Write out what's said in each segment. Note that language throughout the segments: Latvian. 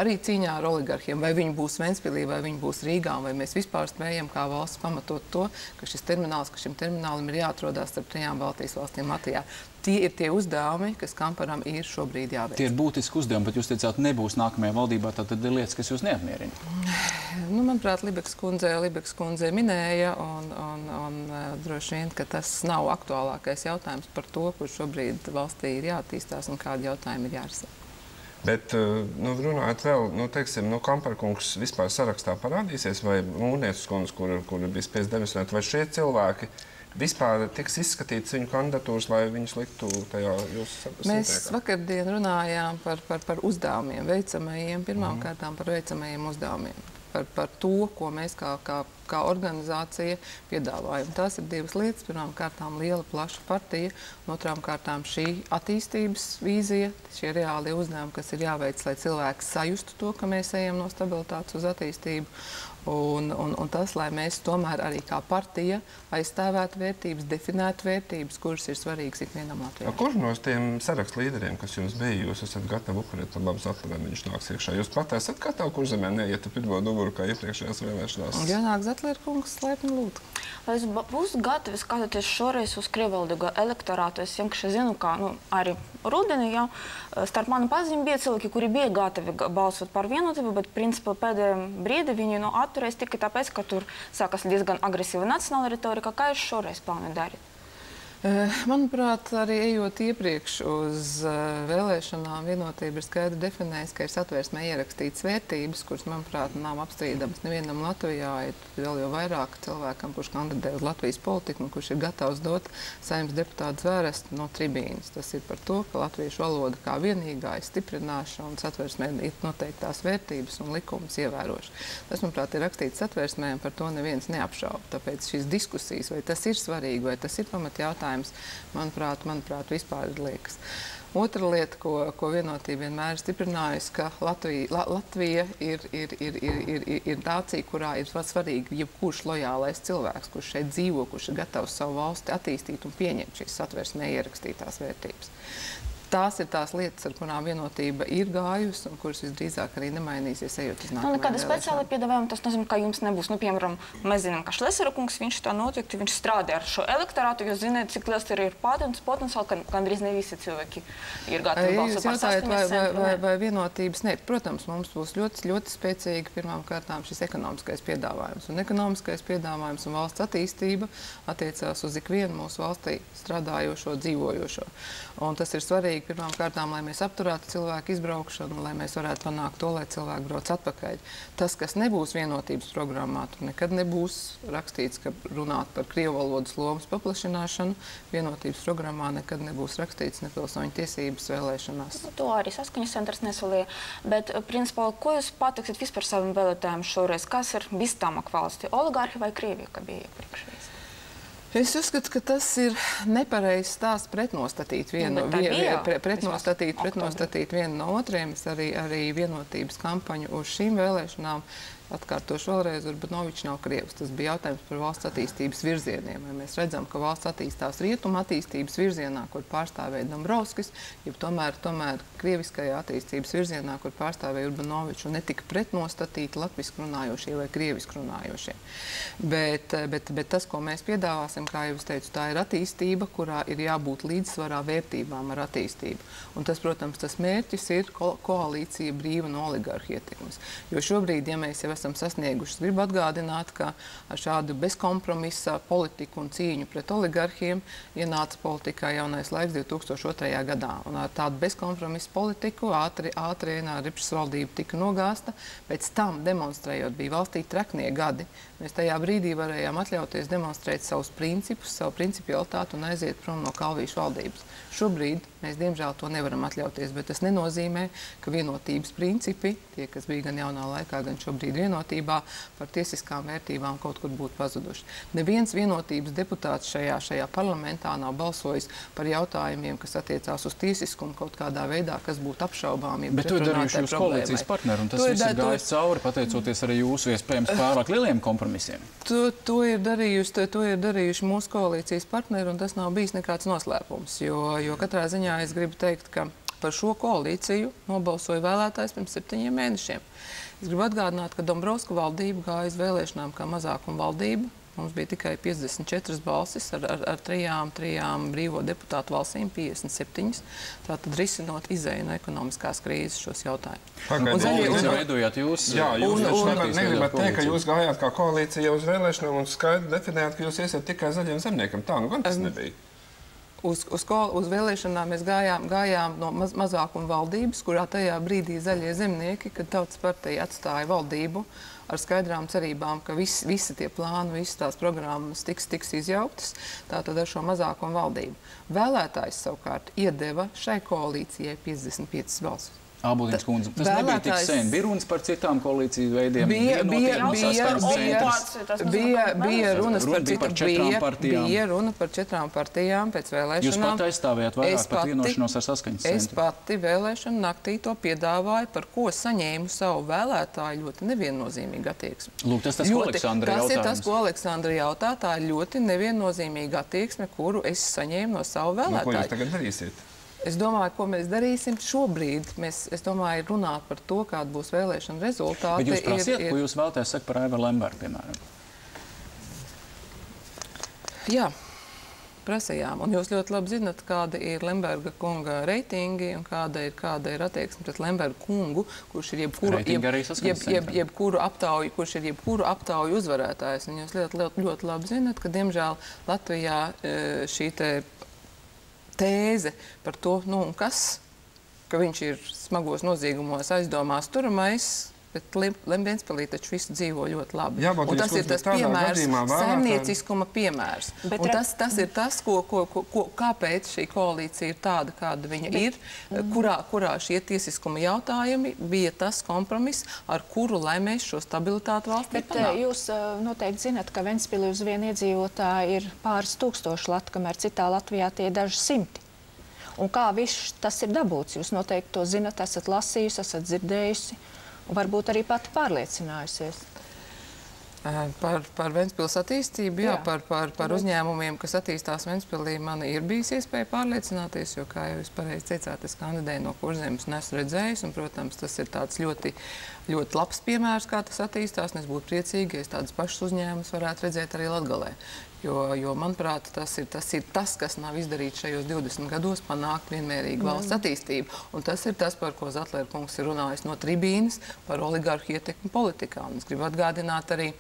arī cīņā ar oligarhiem, vai viņi būs Ventspilī, vai viņi būs Rīgā, vai mēs vispār spējam kā valsts pamatot to, ka šim terminālim ir jāatrodās starp 3 Baltijas valstīm Latvijā. Tie ir tie uzdevumi, kas Kamparam ir šobrīd jāveic. Tie ir būtiski uzdevumi, bet jūs teicāt, nebūs nākamajā valdībā, tad ir lietas, kas jūs neapmierina. Nu, manuprāt, Libeks kundze minēja, un droši vien, ka tas nav aktuālākais jautājums par to, kur šobrīd valstī ir jāattīstās un kādi jautājumi ir jārisina. Bet, runājot vēl, teiksim, Kamparkungs vispār sarakstā parādīsies, vai Mūrnieces kundze, kur bija spiest demisionēt, vai šie cilvēki vispār tiks izskatīts viņu kandidatūras, lai viņus liktu tajā jūsu sintēkā? Mēs vakardien runājām par uzdevumiem, veicamajiem, pirmām kārtām par veicamajiem uzdevumiem. Par to, ko mēs kā organizācija piedāvājam. Tās ir 2 lietas. Pirmām kārtām liela, plaša partija, un otrām kārtām šī attīstības vīzija, šie reālie uzdevumi, kas ir jāveic, lai cilvēki sajustu to, ka mēs ejam no stabilitātes uz attīstību. Un tas, lai mēs tomēr arī kā partija aizstāvētu vērtības, definētu vērtības, kuras ir svarīgas ikvienam Latvijam. Kurš no tiem sarakstu līderiem, kas jums bija, jūs esat gatavi upurēt par labu Zatleram, viņš nāks iekšā? Jūs pat esat gatavi Kurzemē neiet pirmo numuru kā iepriekšējās vēlēšanās? Jānāk Zatlera kungs, laipni lūdzu. Vai jūs būs gatavi skatoties šoreiz uz krievvaldīgo elektorātu? Es vienkārši zinu, ka arī rudenī jau starp mani pazīmi bija cilvēki, kuri bija gatavi balsot par vienotību, bet principā pēdējā brīdī viņi atturēs tikai tāpēc, ka tur sākas diezgan agresīva nacionāla retorika. Kā jūs šoreiz plānojat darīt? Manuprāt, arī ejot iepriekš uz vēlēšanām, vienotība ir skaidri definējusi, ka ir satversmē ierakstītas vērtības, kuras, manuprāt, nav apstrīdamas nevienam Latvijā. Ir vēl jau vairāk cilvēkam, kurš kandidē uz Latvijas politiku un kurš ir gatavs dot Saeimas deputātu zvērestu no tribīnas. Tas ir par to, ka latviešu valoda kā vienīgā ir stiprināšana un satversmē ir noteiktās vērtības un likumus ievērošana. Tas, manuprāt, ir rakstīts satversmē, un par to neviens neapšauba. Tāpēc šīs diskusijas, vai tas ir svarīgi, vai tas ir pamatjautājums, manuprāt, vispār ir liekas. Otra lieta, ko vienotība vienmēr ir stiprinājusi, ka Latvija ir nācija, kurā ir svarīgi jebkurš lojālais cilvēks, kurš šeit dzīvo, kurš ir gatavs savu valsti attīstīt un pieņemt šīs satversmē ierakstītās vērtības. Tās ir tās lietas, ar kurām vienotība ir gājusi un kuras visdrīzāk arī nemainīsies, ejot uz nākamajām Nekāda speciāla piedāvājuma, tas nozīmē, ka jums nebūs. Piemēram, mēs zinām, ka Šlesera kungs, viņš tā noteikti, viņš strādā ar šo elektorātu, jūs zināt, cik liels ir potenciāli, ka gandrīz ne visi cilvēki ir gatavi balsot par 8%. Vai vienotības? Nē, protams, mums būs ļoti spēcīgi pirmām kārtām šis ekonomiskais piedāvājums. Un ekonomiskais piedāvājums un valsts attīstība attiecās uz ikvienu mūsu valstī strādājošo, dzīvojošo. Un tas ir svarīgi pirmām kārtām, lai mēs apturētu cilvēku izbraukšanu, lai mēs varētu panākt to, lai cilvēki brauc atpakaļ. Tas, kas nebūs vienotības programmā, tur nekad nebūs rakstīts, ka runāt par krievu valodas lomas paplašināšanu. Vienotības programmā nekad nebūs rakstīts nepilsoņu tiesības vēlēšanās. To arī Saskaņas centrs nesolīja. Bet, principā, ko jūs pateiksiet vispār saviem vēlētājiem šoreiz? Kas ir bīstamāk valsti? Oligarhi vai Krievija, kā bija iepriekšējais? Es uzskatu, ka tas ir nepareizs stāsts pretnostatīt vienu no otriem. Es arī vienotības kampaņu uz šīm vēlēšanām atkārtošu vēlreiz, Urbanovičs nav krievs. Tas bija jautājums par valsts attīstības virzieniem. Vai mēs redzam, ka valsts attīstās rietuma attīstības virzienā, kur pārstāvēja Dombrovskis, jeb tomēr krieviskajā attīstības virzienā, kur pārstāvēja Urbanovičs, un netika pretnostatīti latviski runājošie vai krieviski runājošie. Bet tas, ko mēs piedāvāsim, kā jau es teicu, tā ir attīstība, kurā ir jābūt līdzsvarā vērtībām ar attīstību. Un tas, protams, tas mērķis ir koalīcija brīva no oligarhu ietekmes. Jo šobrīd, ja mēs jau esam sasnieguši, gribu atgādināt, ka ar šādu bezkompromisa politiku un cīņu pret oligarhiem ienāca politikā jaunais laiks 2002. gadā. Un ar tādu bezkompromisa politiku ātri Ripšas valdība tika nogāzta. Pēc tam, demonstrējot, bija valstī traknie gadi. Mēs tajā brīdī varējām atļauties demonstrēt savus principus, savu principialitāti un aiziet prom no Kalvīšu valdības. Šobrīd mēs, diemžēl, to nevaram atļauties, bet tas nenozīmē, ka vienotības principi, tie, kas bija gan jaunā laikā, gan šobrīd vienotībā, par tiesiskām vērtībām kaut kur būtu pazuduši. Neviens vienotības deputāts šajā parlamentā nav balsojis par jautājumiem, kas attiecās uz tiesiskumu kaut kādā veidā, kas būtu apšaubāmi. Bet to ir darījuši jūsu koalīcijas partneri, un tas viss ir gājis cauri, pateicoties arī jūsu iespējams pārāk lieliem kompromisiem. To ir darījuši mūsu koalīcijas partneri, un tas nav bijis nekāds noslēpums, jo katrā ziņā es gribu teikt, ka par šo koalīciju nobalsoja vēlētājs pirms 7 mēnešiem. Es gribu atgādināt, ka Dombrovska valdība gāja uz vēlēšanām kā mazākuma valdība. Mums bija tikai 54 balsis ar trijām brīvo deputātu valstīm, 57. Tātad risinot izēju no ekonomiskās krīzes šos jautājumus. Jūs veidojāt jūs? Jā, jūs negribat teikt, ka jūs gājāt kā koalīcija uz vēlēšanām un skaidri definējāt, ka jūs iesiet tikai zaļiem zemniekam. Tā nu gan tas nebija. Uz vēlēšanām mēs gājām no mazākuma valdības, kurā tajā brīdī zaļie zemnieki, kad Tautas partija atstāja valdību, ar skaidrām cerībām, ka visi tie plāni, visas tās programmas tiks izjauktas, tātad ar šo mazākumu valdību. Vēlētājs savukārt iedeva šai koalīcijai 55 balsus. Ābolīns kundze, tas nebija tik sen. Bija runas par citām koalīciju veidiem? Bija runa par 4 partijām pēc vēlēšanām. Jūs pat aizstāvējāt vairāk par vienošanos ar saskaņas centru? Es pati vēlēšanu naktī to piedāvāju, par ko saņēmu savu vēlētāju ļoti neviennozīmīgu attieksmi. Lūk, tas ko Aleksandra jautājums. Tas ir tas, ko Aleksandra jautā, tā ir ļoti neviennozīmīga attieksme, kuru es saņēmu no savu vēlētāju. Ko jūs tagad darīsiet? Es domāju, ko mēs darīsim šobrīd. Es domāju, runāt par to, kāda būs vēlēšana rezultāti. Bet jūs prasiet, ko jūs vēlaties sakt par Aivaru Lembergu, piemēram? Jā, prasījām. Un jūs ļoti labi zinat, kāda ir Lemberga kunga reitingi un kāda ir attieksme pret Lembergu kungu, kurš ir jebkuru aptauju uzvarētājs. Un jūs ļoti labi zinat, ka, diemžēl, Latvijā šī tēze par to, ka viņš ir smagos noziegumos aizdomās turamais, bet Ventspilī taču visi dzīvo ļoti labi. Jā, un tas ir tas piemērs, saimnieciskuma piemērs. Un tas ir tas, kāpēc šī koalīcija ir tāda, kāda viņa ir, kurā šie tiesiskuma jautājumi bija tas kompromiss, ar kuru, lai mēs šo stabilitāti valstī panāktu. Bet jūs noteikti zinat, ka Ventspilī uz vienu iedzīvotāju ir pāris tūkstoši latu, kamēr citā Latvijā tie ir daži simti. Un kā viss tas ir dabūts? Jūs noteikti to zinat, esat lasījusi, esat dzirdējusi. Un varbūt arī pati pārliecinājusies. Par Ventspils attīstību, jā, par uzņēmumiem, kas attīstās Ventspilī, man ir bijis iespēja pārliecināties, jo, kā jau jūs pareizi teicāt, es kandidēju no Kurzemes un esmu redzējis, un, protams, tas ir tāds ļoti labs piemērs, kā tas attīstās, un es būtu priecīgi, ja es tādus pašus uzņēmumus varētu redzēt arī Latgalē. Jo manuprāt, tas ir tas, kas nav izdarīts šajos 20 gados, panākt vienmērīgu valsts attīstību. Un tas ir tas, par ko Zatlera kungs ir runājis no tribīnes par oligarhu ietekmi politikā. Un es gribu atgādināt arī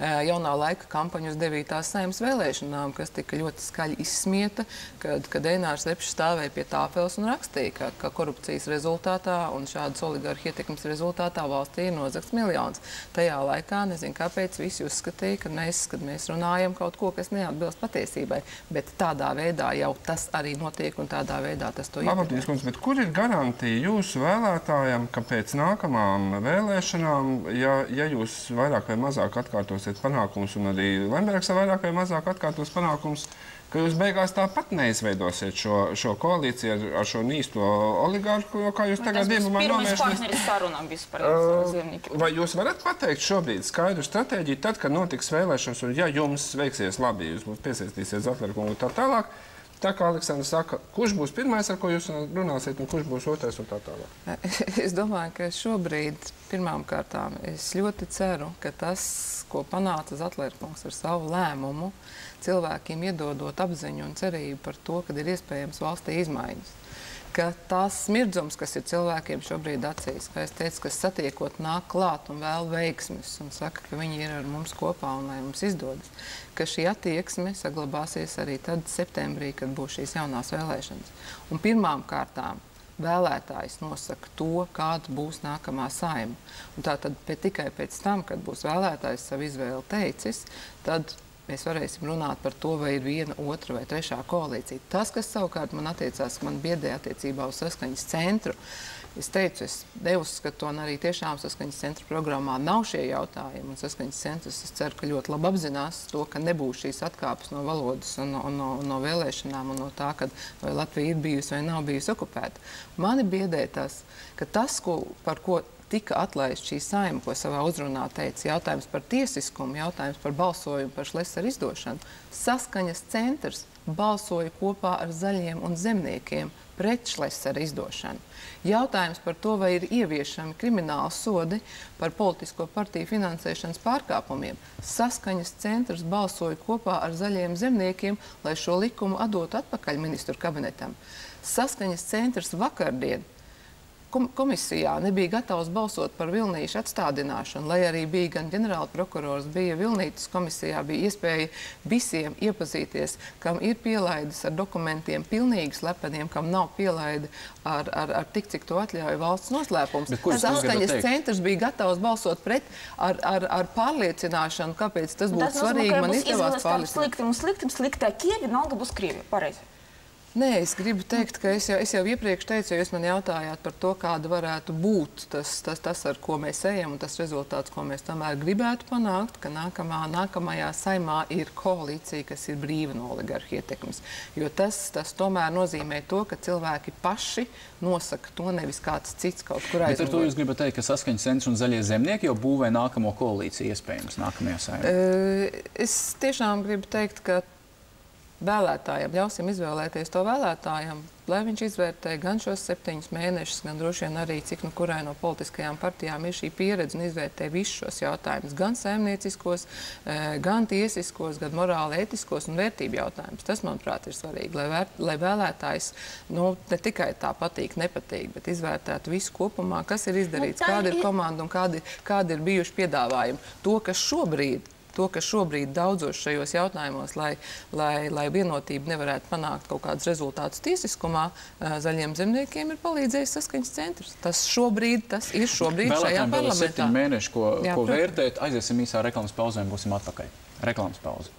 jaunā laika kampaņu uz 9. Saeimas vēlēšanām, kas tika ļoti skaļi izsmieta, kad Einārs Repšs stāvēja pie tāfeles un rakstīja, ka korupcijas rezultātā un šādas oligarhu ietekmes rezultātā valstī ir nozagts miljons. Tajā laikā, nezinu kāpēc, visi uzskatīja, ka kad mēs runājam kaut ko, kas neatbilst patiesībai, bet tādā veidā jau tas arī notiek un tādā veidā tas to ietekmē. Bet kur ir garantija jūsu vēlētājiem, ka pēc nākamām vēlēšanām, ja jūs vairāk vai mazāk atkārtosiet panākums, un arī Lembergs vairāk vai mazāk atkārtos panākums, ka jūs beigās tāpat neizveidosiet šo koalīciju ar šo nīsto oligarhu, jo kā jūs tagad diemumā nomēšaniet. Vai jūs varat pateikt šobrīd skaidru stratēģiju, tad, kad notiks vēlēšanas, un ja jums veiksies labi, jūs būs piesaistīsiet Zatlera kungu tā tālāk, tā kā Aleksandrs saka, kurš būs pirmais, ar ko jūs runāsiet, un kurš būs otrais un tā tālāk? Es domāju, ka šobrīd pirmām kārtām es ļoti ceru, ka tas, ko panāca Zatlera kungs ar savu lēmumu, cilvēkiem iedodot apziņu un cerību par to, ka ir iespējams valstī izmaiņas. Ka tās smirdzums, kas ir cilvēkiem šobrīd acīs, kā es teicu, kas satiekot nāk klāt un vēl veiksmes un saka, ka viņi ir ar mums kopā un lai mums izdodas, ka šī attieksme saglabāsies arī tad septembrī, kad būs šīs jaunās vēlēšanas. Un pirmām kārtām vēlētājs nosaka to, kāda būs nākamā saima. Un tātad tikai pēc tam, kad būs vēlētājs savu izvēli teicis, tad mēs varēsim runāt par to, vai ir viena, otra vai trešā koalīcija. Tas, kas savukārt man biedē attiecībā uz saskaņas centru, es teicu, es neuzskatu, un arī tiešām saskaņas centra programmā nav šie jautājumi. Un saskaņas centrs, es ceru, ka ļoti labi apzinās to, ka nebūs šīs atkāpes no valodas un no vēlēšanām un no tā, vai Latvija ir bijusi vai nav bijusi okupēta. Mani biedē tas, ka tas, par ko tika atlaist šī saima, ko savā uzrunā teica, jautājums par tiesiskumu, jautājums par balsojumu par Šlesera izdošanu, saskaņas centrs balsoja kopā ar zaļiem un zemniekiem pret Šlesera izdošanu. Jautājums par to, vai ir ieviešami krimināli sodi par politisko partiju finansēšanas pārkāpumiem. Saskaņas centrs balsoja kopā ar Zaļajiem zemniekiem, lai šo likumu atdotu atpakaļ ministru kabinetam. Saskaņas centrs vakardien komisijā nebija gatavs balsot par Vilnīša atstādināšanu, lai arī bija gan ģenerāla prokurors, bija Vilnītas komisijā, bija iespēja visiem iepazīties, kam ir pielaides ar dokumentiem pilnīgi slepeniem, kam nav pielaide ar tik, cik to atļauj valsts noslēpums. Saskaņas centrs bija gatavs balsot pret ar pārliecināšanu, kāpēc tas būtu svarīgi. Man izdevās pārliecināt. Sliktākie vienalga būs Krievija. Pareizi. Nē, es gribu teikt, ka es jau iepriekš teicu, ja jūs man jautājāt par to, kāda varētu būt tas, ar ko mēs ejam, un tas rezultāts, ko mēs tomēr gribētu panākt, ka nākamajā saimā ir koalīcija, kas ir brīva no oligarhu ietekmes. Jo tas tomēr nozīmē to, ka cilvēki paši nosaka to, nevis kāds cits kaut kur aizmugurē. Bet ar to jūs gribat teikt, ka Saskaņas centrs un Zaļie zemnieki jau būvē nākamo koalīciju iespējams nākamajā saimā? Es tiešām gribu teikt, ka vēlētājiem, ļausim izvēlēties to vēlētājam, lai viņš izvērtē gan šos 7 mēnešus, gan droši vien arī, cik nu kurai no politiskajām partijām ir šī pieredze un izvērtē visus šos jautājumus, gan saimnieciskos, gan tiesiskos, gan morāli ētiskos un vērtību jautājumus. Tas, manuprāt, ir svarīgi, lai vēlētājs ne tikai tā patīk, nepatīk, bet izvērtētu visu kopumā, kas ir izdarīts, kāda ir komanda un kādi ir bijuši piedāvājumi. To, kas šobrīd daudzos šajos jautājumos, lai vienotība nevarētu panākt kaut kādus rezultātus tiesiskumā, Zaļiem zemniekiem ir palīdzējis Saskaņas centrs. Tas ir šobrīd šajā parlamentā. Vēlētājiem vēl 7 mēneši, ko vērtēt. Aiziesim īsā reklāmas pauzē un būsim atpakaļ. Reklāmas pauze.